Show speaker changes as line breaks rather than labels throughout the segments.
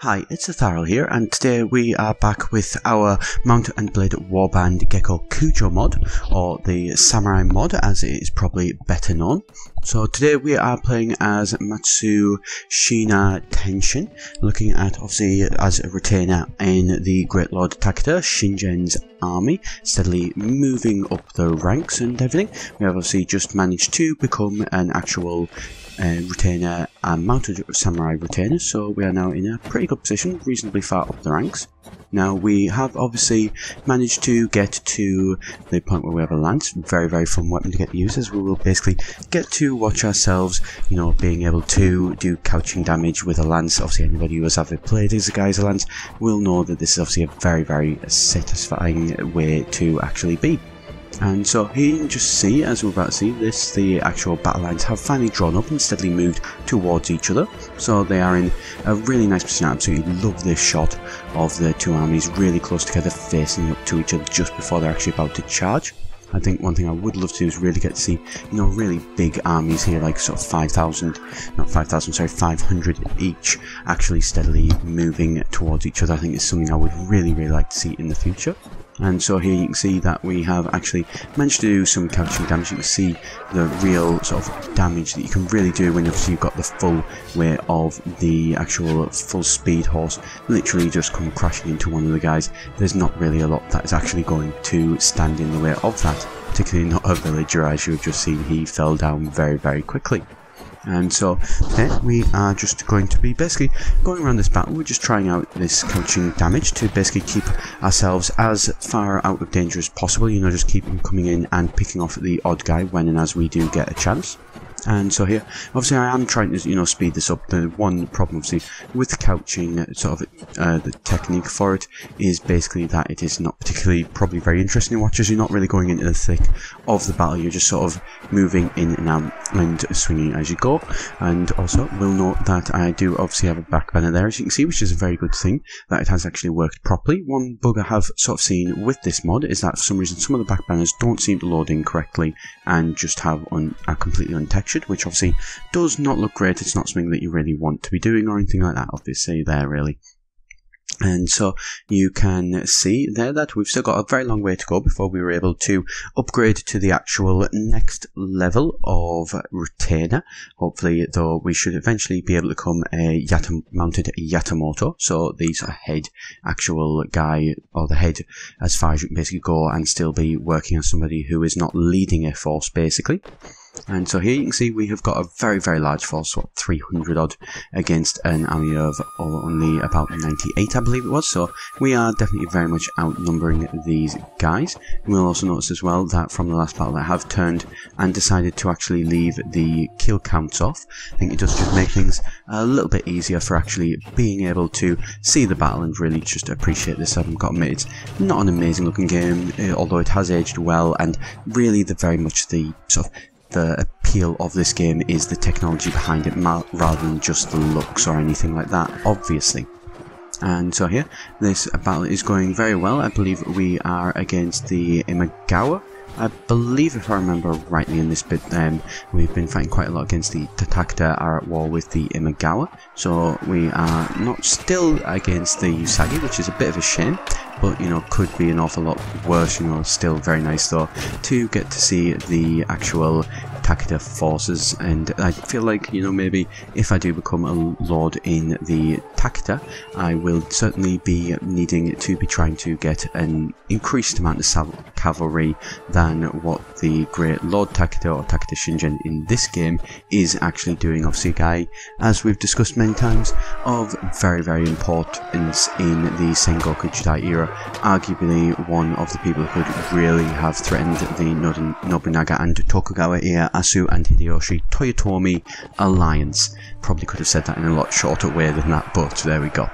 Hi, it's Etharal here, and today we are back with our Mount and Blade Warband Gekokujo mod, or the Samurai mod as it is probably better known. So today we are playing as Shina Tenshin, looking at obviously as a retainer in the Great Lord Takeda Shingen's army, steadily moving up the ranks and everything. We have obviously just managed to become an actual retainer and mounted samurai retainer, so we are now in a pretty good position, reasonably far up the ranks. Now we have obviously managed to get to the point where we have a lance, very fun weapon to get to use, as we will basically get to watch ourselves, being able to do couching damage with a lance. Obviously anybody who has ever played as a guy as a lance will know that this is obviously a very satisfying way to actually be. And so here you can just see, as we're about to see this, the actual battle lines have finally drawn up and steadily moved towards each other. So they are in a really nice position. I absolutely love this shot of the two armies really close together, facing up to each other just before they're actually about to charge. I think one thing I would love to do is really get to see, really big armies here, like sort of 500 each, actually steadily moving towards each other. I think it's something I would really like to see in the future. And so here you can see that we have actually managed to do some couching damage. You can see the real sort of damage that you can really do when obviously you've got the full weight of the actual full speed horse literally just come crashing into one of the guys. There's not really a lot that is actually going to stand in the way of that, particularly not a villager, as you've just seen. He fell down very quickly. And so today we are just going to be basically going around this battle. We're just trying out this couching damage to basically keep ourselves as far out of danger as possible, just keep them coming in and picking off the odd guy when and as we do get a chance. And so here, obviously I am trying to, speed this up. The one problem, obviously, with the couching, the technique for it is basically that it is not particularly probably very interesting to watch, as you're not really going into the thick of the battle. You're just sort of moving in and out and swinging as you go. And also, we'll note that I do obviously have a back banner there, as you can see, which is a very good thing, that it has actually worked properly. One bug I have sort of seen with this mod is that for some reason some of the back banners don't seem to load in correctly and just are completely untextured, which obviously does not look great. It's not something that you really want to be doing or anything like that, obviously, there really. And so you can see there that we've still got a very long way to go before we were able to upgrade to the actual next level of retainer. Hopefully, though, we should eventually be able to become a mounted Yatamoto, so the sort of head actual guy, or the head as far as you can basically go, and still be working as somebody who is not leading a force basically. And so here you can see we have got a very large force, 300 odd, against an army of only about 98, I believe it was. So we are definitely very much outnumbering these guys. And we'll also notice as well that from the last battle I have turned and decided to actually leave the kill counts off. I think it does just make things a little bit easier for actually being able to see the battle and really just appreciate this. I've got to admit, it's not an amazing looking game, although it has aged well, and really very much the sort of the appeal of this game is the technology behind it, rather than just the looks or anything like that, obviously. And so here, this battle is going very well. I believe we are against the Imagawa. I believe, if I remember rightly in this bit, we've been fighting quite a lot against the Takeda, are at war with the Imagawa. So we are not still against the Uesagi, which is a bit of a shame. But, could be an awful lot worse, still very nice though, to get to see the actual Takeda forces. And I feel like, maybe if I do become a lord in the Takeda, I will certainly be needing to be trying to get an increased amount of cavalry than what the Great Lord Takeda or Takeda Shingen in this game is actually doing. Obviously a guy, as we've discussed many times, of very importance in the Sengoku Jidai era, arguably one of the people who could really have threatened the Nobunaga and Tokugawa Ieyasu and Hideyoshi Toyotomi alliance. Probably could have said that in a lot shorter way than that, but there we go.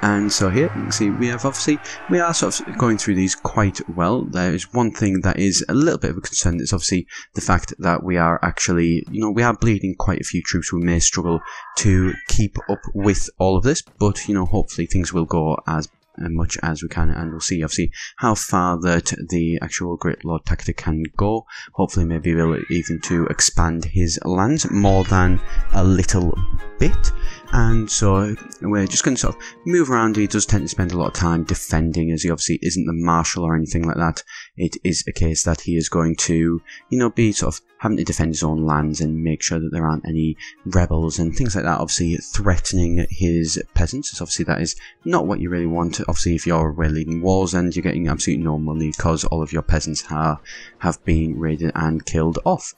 And so here you can see we are sort of going through these quite well. There is one thing that is a little bit of a concern. It's obviously the fact that we are actually, we are bleeding quite a few troops. We may struggle to keep up with all of this, but hopefully things will go as much as we can, and we'll see obviously how far that the actual Great Lord Takeda can go. Hopefully maybe we'll even to expand his lands more than a little bit. And so we're just going to sort of move around. He does tend to spend a lot of time defending, as he obviously isn't the marshal or anything like that. It is a case that he is going to, you know, be sort of having to defend his own lands and make sure that there aren't any rebels and things like that, obviously threatening his peasants. So obviously that is not what you really want. Obviously if you're leading wars and you're getting absolutely no money because all of your peasants have been raided and killed off.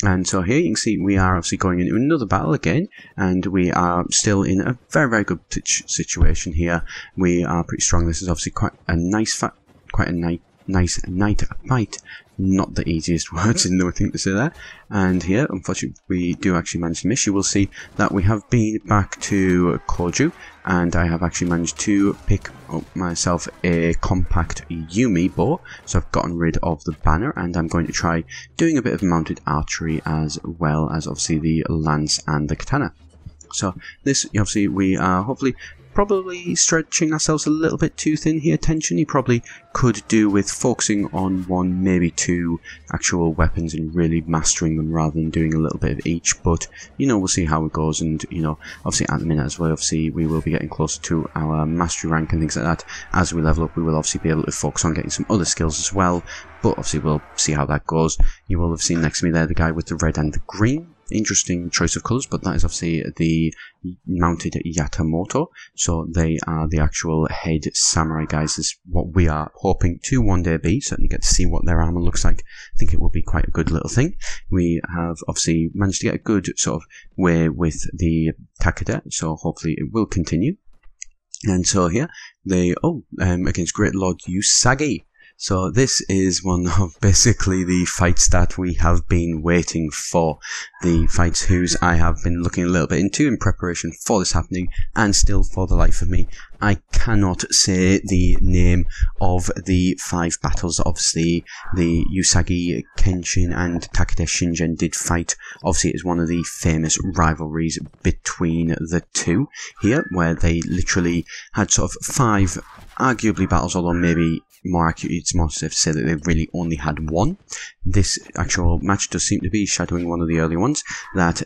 And so here you can see we are obviously going into another battle again, and we are still in a very, very good situation here. We are pretty strong. This is obviously quite a nice night fight. Not the easiest words, I think to say that. And here, unfortunately, we do actually manage to miss. You will see that we have been back to Koju, and I have actually managed to pick up myself a compact Yumi bow. So I've gotten rid of the banner, and I'm going to try doing a bit of mounted archery as well as obviously the lance and the katana. So this, obviously, we are hopefully probably stretching ourselves a little bit too thin here. Tenshin, you probably could do with focusing on one, maybe two actual weapons and really mastering them rather than doing a little bit of each. But, you know, we'll see how it goes. And, you know, obviously at the minute as well, obviously we will be getting closer to our mastery rank and things like that. As we level up, we will obviously be able to focus on getting some other skills as well. But obviously we'll see how that goes. You will have seen next to me there the guy with the red and the green. Interesting choice of colours, but that is obviously the mounted Yatamoto, so they are the actual head samurai guys. Is what we are hoping to one day be. Certainly get to see what their armour looks like. I think it will be quite a good little thing. We have obviously managed to get a good sort of way with the Takeda, so hopefully it will continue. And so here they against Great Lord Uesagi. So this is one of basically the fights that we have been waiting for. The fights whose I have been looking a little bit into in preparation for this happening, and still for the life of me I cannot say the name of the 5 battles. Obviously the Uesagi, Kenshin and Takeda Shingen did fight. Obviously it is one of the famous rivalries between the two here, where they literally had sort of 5 arguably battles, although maybe more accurate, it's more safe to say that they really only had one. This actual match does seem to be shadowing one of the early ones, that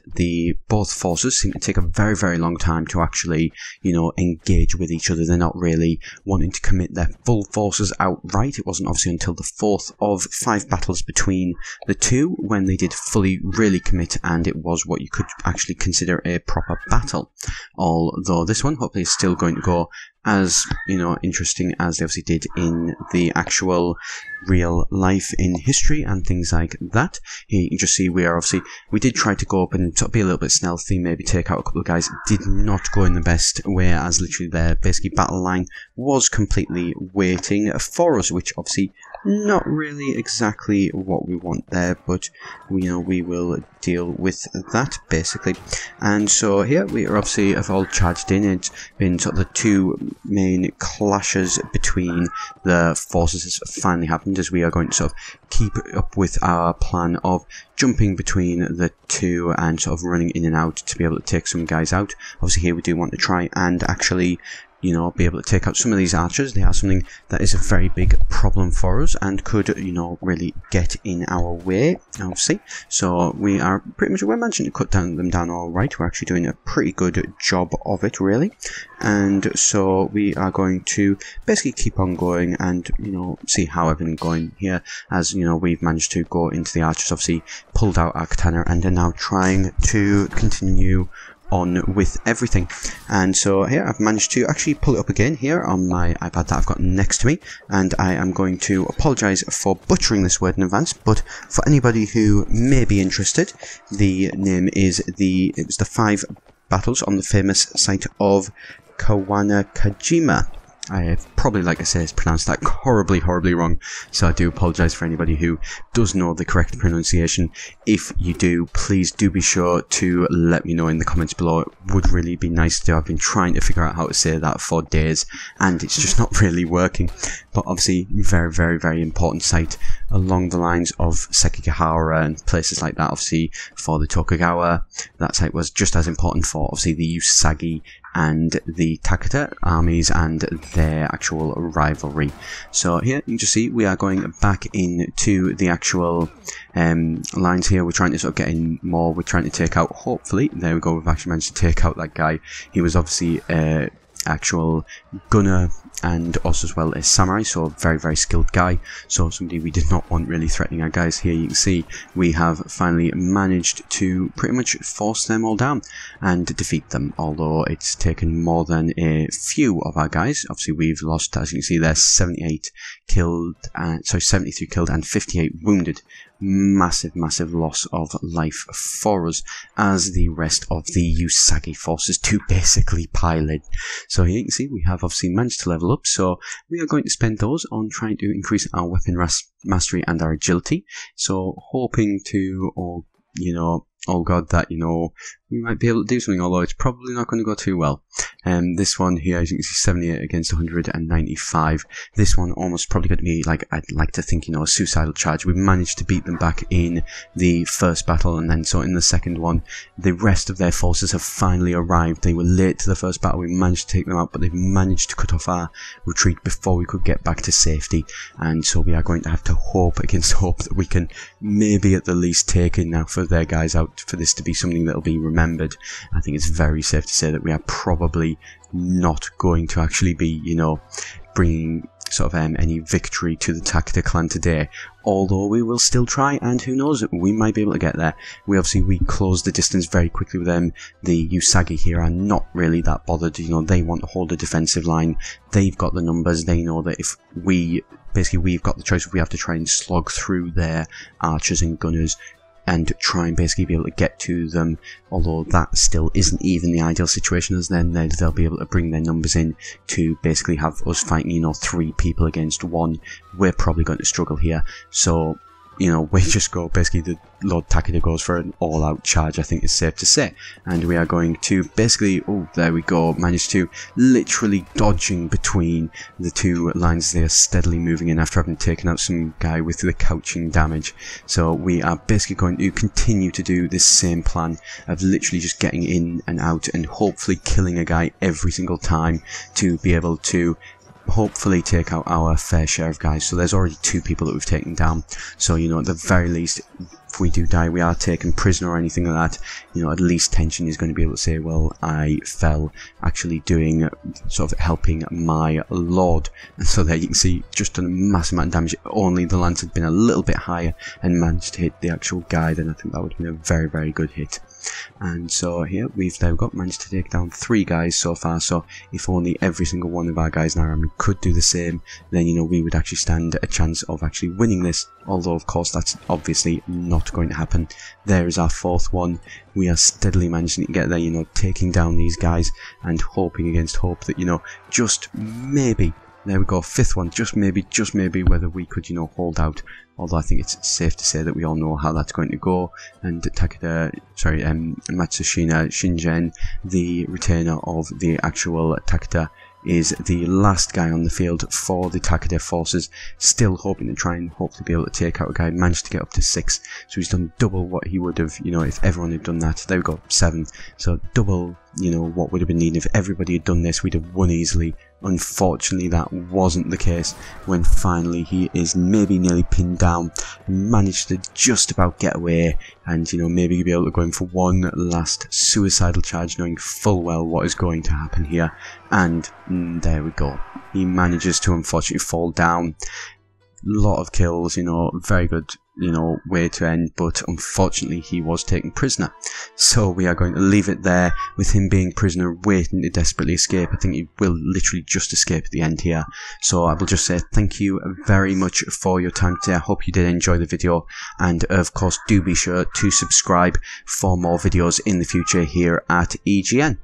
both forces seem to take a very, very long time to actually, you know, engage with each other. They're not really wanting to commit their full forces outright. It wasn't obviously until the 4th of 5 battles between the two when they did fully really commit, and it was what you could actually consider a proper battle. Although this one hopefully is still going to go as, you know, interesting as they obviously did in the actual real life in history and things like that. Here you can just see we did try to go up and be a little bit stealthy, maybe take out a couple of guys. Did not go in the best way, as literally their basically battle line was completely waiting for us, which obviously not really exactly what we want there, but you know, we will deal with that basically. And so here we are obviously have all charged in. It's been sort of the 2 main clashes between the forces has finally happened, as we are going to sort of keep up with our plan of jumping between the 2 and sort of running in and out to be able to take some guys out. Obviously here we do want to try and actually, you know, be able to take out some of these archers. They are something that is a very big problem for us and could, you know, really get in our way, obviously. So we're managing to cut them down all right. We're actually doing a pretty good job of it, really. And so we are going to basically keep on going and, you know, see how everything's going here. As, you know, we've managed to go into the archers, obviously pulled out our katana, and are now trying to continue on with everything. And so here I've managed to actually pull it up again here on my iPad that I've got next to me, and I am going to apologise for butchering this word in advance, but for anybody who may be interested, the name is it was the 5 battles on the famous site of Kawanakajima. I probably, like I say, has pronounced that horribly wrong, so I do apologise for anybody who does know the correct pronunciation. If you do, please do be sure to let me know in the comments below. It would really be nice to. I've been trying to figure out how to say that for days, and it's just not really working. But obviously, very important site along the lines of Sekigahara and places like that. Obviously, for the Tokugawa, that site was just as important for obviously the Uesagi and the Takeda armies and their actual rivalry. So here you can just see we are going back into the actual lines here. We're trying to sort of get in more. We're trying to take out, hopefully, there we go, we've actually managed to take out that guy. He was obviously actual gunner and also as well as samurai, so a very, very skilled guy, so somebody we did not want really threatening our guys. Here you can see we have finally managed to pretty much force them all down and defeat them, although it's taken more than a few of our guys. Obviously we've lost, as you can see there, 78 killed, 73 killed and 58 wounded. Massive, massive loss of life for us as the rest of the Uesagi forces to basically pile in. So here you can see we have obviously managed to level up, so we are going to spend those on trying to increase our weapon mastery and our agility. So hoping to, or you know, oh god, that, you know, we might be able to do something, although it's probably not going to go too well. This one here, as you can see, 78 against 195. This one almost probably going to be, like, I'd like to think, you know, a suicidal charge. We managed to beat them back in the first battle, and then so in the second one, the rest of their forces have finally arrived. They were late to the first battle. We managed to take them out, but they've managed to cut off our retreat before we could get back to safety. And so we are going to have to hope against hope that we can maybe at the least take enough of their guys out for this to be something that will be remembered. I think it's very safe to say that we are probably not going to actually be, you know, bringing sort of any victory to the Takeda clan today, although we will still try, and who knows, we might be able to get there. We closed the distance very quickly with them. The Uesagi here are not really that bothered, you know, they want to hold a defensive line. They've got the numbers. They know that if we've got the choice, we have to try and slog through their archers and gunners and try and basically be able to get to them, although that still isn't even the ideal situation, as then they'll be able to bring their numbers in to basically have us fighting, you know, 3 people against 1. We're probably going to struggle here, so, you know, we just go, basically the Lord Takeda goes for an all-out charge, I think it's safe to say, and we are going to basically, oh, there we go, manage to literally dodging between the 2 lines. They are steadily moving in after having taken out some guy with the couching damage. So we are basically going to continue to do this same plan of literally just getting in and out and hopefully killing a guy every single time to be able to hopefully take out our fair share of guys. So there's already 2 people that we've taken down, so, you know, at the very least, if we do die, we are taken prisoner or anything like that, you know, at least Tenshin is going to be able to say, well, I fell actually doing, sort of helping my lord. And so there you can see, just done a massive amount of damage. Only the lance had been a little bit higher and managed to hit the actual guy, then I think that would have been a very, very good hit. And so here we've now managed to take down 3 guys so far, so if only every single one of our guys in our army could do the same, then, you know, we would actually stand a chance of actually winning this, although of course that's obviously not going to happen. There is our 4th one. We are steadily managing to get there, you know, taking down these guys and hoping against hope that, you know, just maybe, there we go, 5th one, just maybe whether we could, you know, hold out. Although I think it's safe to say that we all know how that's going to go. And Matsushita Shingen, the retainer of the actual Takeda, is the last guy on the field for the Takeda forces, still hoping to try and hopefully be able to take out a guy. Managed to get up to 6, so he's done double what he would have, you know, if everyone had done that. There we go, 7, so double, you know, what would have been needed. If everybody had done this, we'd have won easily. Unfortunately, that wasn't the case when finally he is maybe nearly pinned down, managed to just about get away, and, you know, maybe be able to go in for one last suicidal charge, knowing full well what is going to happen here. And there we go, he manages to unfortunately fall down. Lot of kills, you know, very good, you know, way to end, but unfortunately he was taken prisoner. So we are going to leave it there with him being prisoner, waiting to desperately escape. I think he will literally just escape at the end here. So I will just say thank you very much for your time today. I hope you did enjoy the video, and of course do be sure to subscribe for more videos in the future here at EGN.